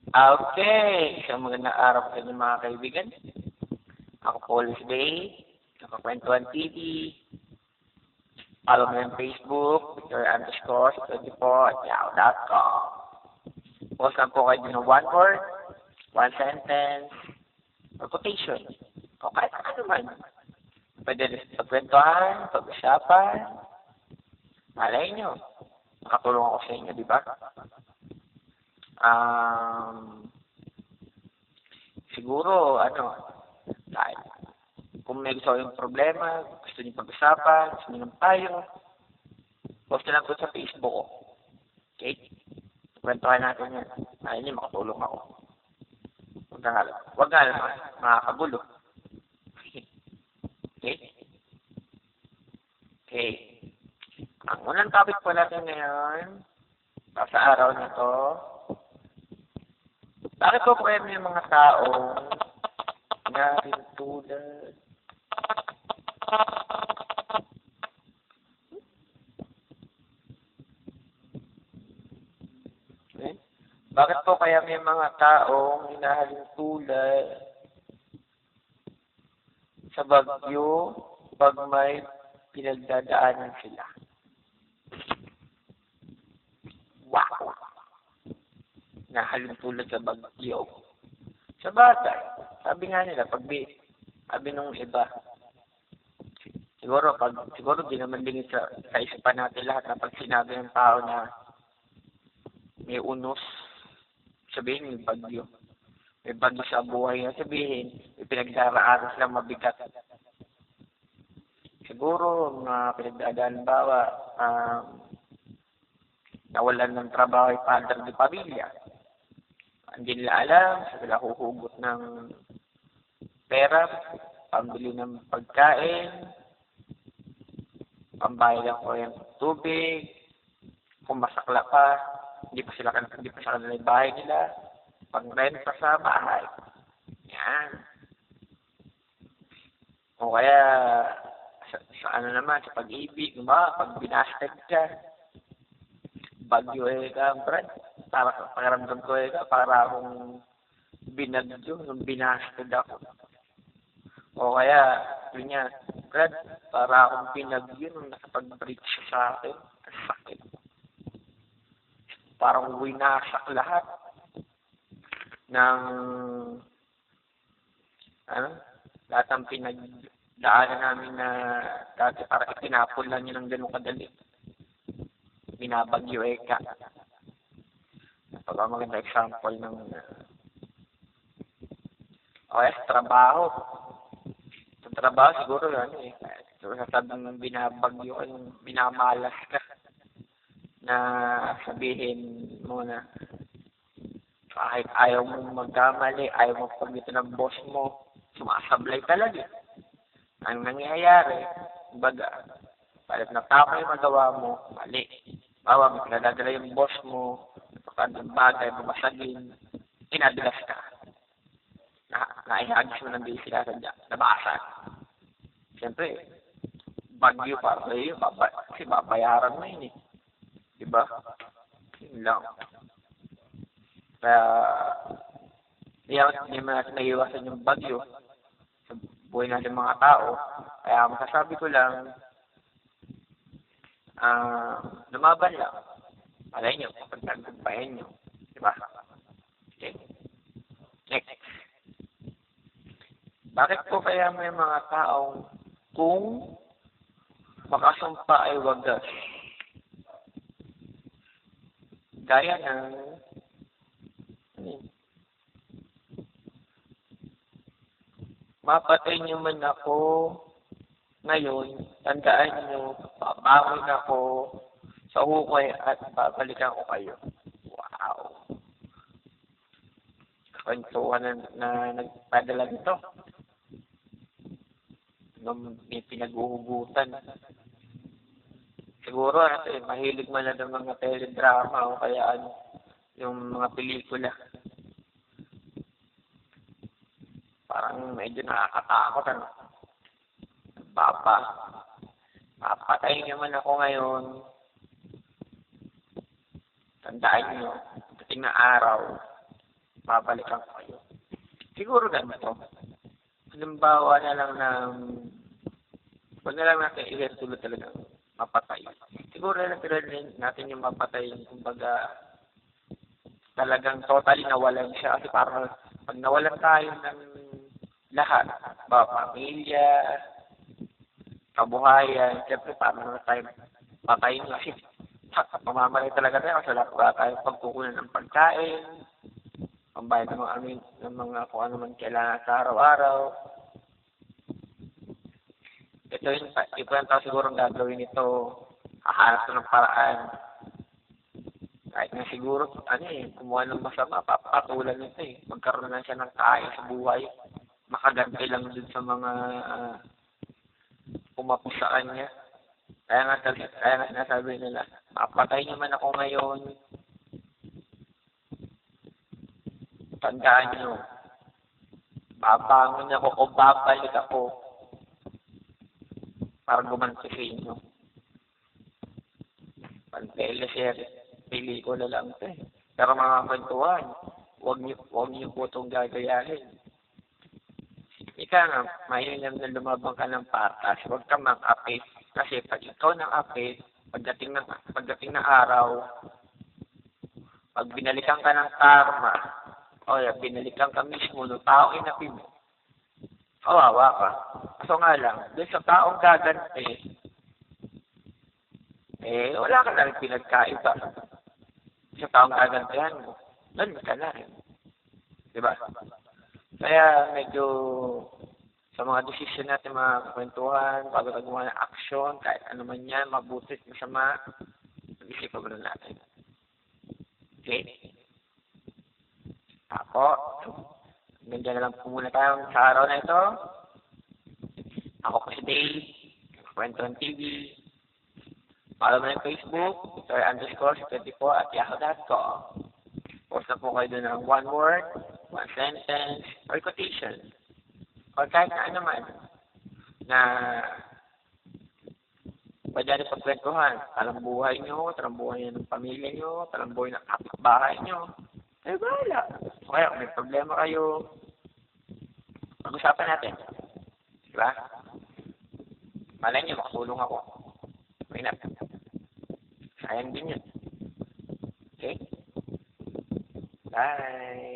Okay, isang magandang araw sa inyo mga kaibigan. Ako po Liz Day, Nakakwentuhan TV. Follow me on Facebook, Victor_24 at yahoo.com. Post lang po kayo ng one word, one sentence, or quotation. O kahit ano man. Pwede rin pagkwentuhan, pag-usapan. Malay nyo, nakatulong ako sa inyo, di ba? Siguro, kahit kung may gusto kayong problema, gusto niyo pag-usapan, gusto niyo ng payo, post na lang po sa Facebook ko. Okay? Kwentuhan natin yan. Ayun niyo, makatulong ako. Huwag nga lang, makakagulo. Okay? Okay. Ang unang topic po natin ngayon, sa araw na to, bakit po kaya may mga taong tulad? Okay? Bakit po kaya may mga taong hinahalin tulad sa bagyo pag may pinagdadaanan sila? Wow! Nahalin tulad sa bagyo. Sa bagay, sabi nga nila, sabi nung iba, siguro di naman din sa isipan natin lahat na pag sinabi ng tao na may unos, sabihin may bagyo. May bagyo sa buhay na sabihin, may pinagdaraanan silang mabigat. Siguro, mga pinagdadaan bawa, nawalan ng trabaho ay padre de pamilya. Hindi nila alam, sila huhugot ng pera, pambili ng pagkain, pambayad ng kuryente tubig, kung masakla pa, hindi pa sa kanila yung bahay nila, pang-rent pa sa bahay. Yan. O kaya, sa sa pag-ibig, pag binasted ka, bagyo Brad. Para sa pakiramdam ko para akong binagyo nung binasted ako. O kaya, yun yan, Brad, para akong binagyo nung nakapag-breach sa akin. Ang sakit. Parang winasak lahat ng lahat ng pinagdaanan namin na dati para itinapon lang yun ng ganun kadali. Binabagyo ka. Maganda example ng trabaho. Sa trabaho siguro sasabi ng binabagyo ka, yung binamalas ka na sabihin mo na kahit ayaw mo magkamali, ayaw mo pagdito ng boss mo, sumasablay talaga. Ang nangyayari, baga, palit na tama yung magawa mo, mali. Bawa, may pinadadala yung boss mo, napakandang bagay, bumasagin, inadalas ka. Naihagis mo ng di sila sa nabasan. Siyempre, bagyo para sa iyo, kasi babayaran mo yun eh. Diba? Yun lang. Kaya, hindi mo natin naiiwasan yung bagyo sa buhay natin mga tao. Kaya masasabi ko lang, lumaban lang. Malay nyo, pagtagumpayan nyo. Diba? Okay. Next. Bakit po kaya may mga taong kung makasumpa ay wagas? Gaya ng mapatay niyo man ako ngayon, tandaan niyo, babangon ako sa hukay at babalikan ko kayo. Wow! Kwentuhan na nagpadala nito. May pinaghuhugutan. Siguro, mahilig man na ng mga teledrama o kaya yung mga pelikula. Parang medyo nakakatakot, Papatayin niyo man ako ngayon. Tandaan niyo, dating na araw, babalikan ko kayo. Siguro ganito. Halimbawa na lang ng, huwag na lang natin i-tuloy talaga mapatay. Siguro na rin natin yung mapatay, kumbaga, talagang totally nawalan siya. Kasi parang pag nawalan tayo ng lahat, pamilya, kabuhayan, siyempre parang na tayo patayin kasi mamamatay talaga tayo kasi wala tayong pagkukunan ng pagkain, pambayad ng mga amin, ng mga kung ano man kailangan sa araw-araw. Ito yung tao siguro ang gagawin nito, hahanap ng paraan. Kahit na siguro, kumuha ng masama, papatulan nito magkaroon na siya ng kaya sa buhay. Makaganti lang dun sa mga pumapos sa kanya. Kaya nga nasabi nila, mapatay niyo man ako ngayon, tandaan niyo, babangon ako o babalik ako para gumanti sa inyo. Pag-teleserye, pelikula lang ito Pero mga kwentuhan, huwag niyo po itong gagayahin. Ika nga, mainam na lumabang ka ng patas, huwag ka mang-apit. Kasi pag ikaw ng apit, pagdating ng araw, pag binalikan ka ng karma, o binalikan ka mismo ng tao inapi mo, kawawa ka. Kaso nga lang, doon sa taong gaganti, wala ka na rin pinagkaiba. Sa taong gagantihan mo, doon ka na rin. Diba? Kaya medyo sa mga desisyon natin, mga kwentuhan, bago tayo gumawa ng aksyon, kahit ano man yan, mabuti, masama, mag-isipan mo natin. Okay? Ako, nandiyan na lang po muna tayo sa araw na ito. Ako po si Dave, Kwentuhan TV. Follow mo na yung Facebook, Victor_24 at yahoo.com. Post na po kayo doon ng one word, one sentence, or quotation. O kahit na ano man na pwede rin pagkwentuhan. Talang buhay nyo, talang buhay ng pamilya nyo, talang buhay ng kapitbahay nyo. Bahala. O kaya kung may problema kayo, pag-usapan natin. Diba? Malay nyo, makatulong ako. Okay na. Sayang din yun. Okay? Bye!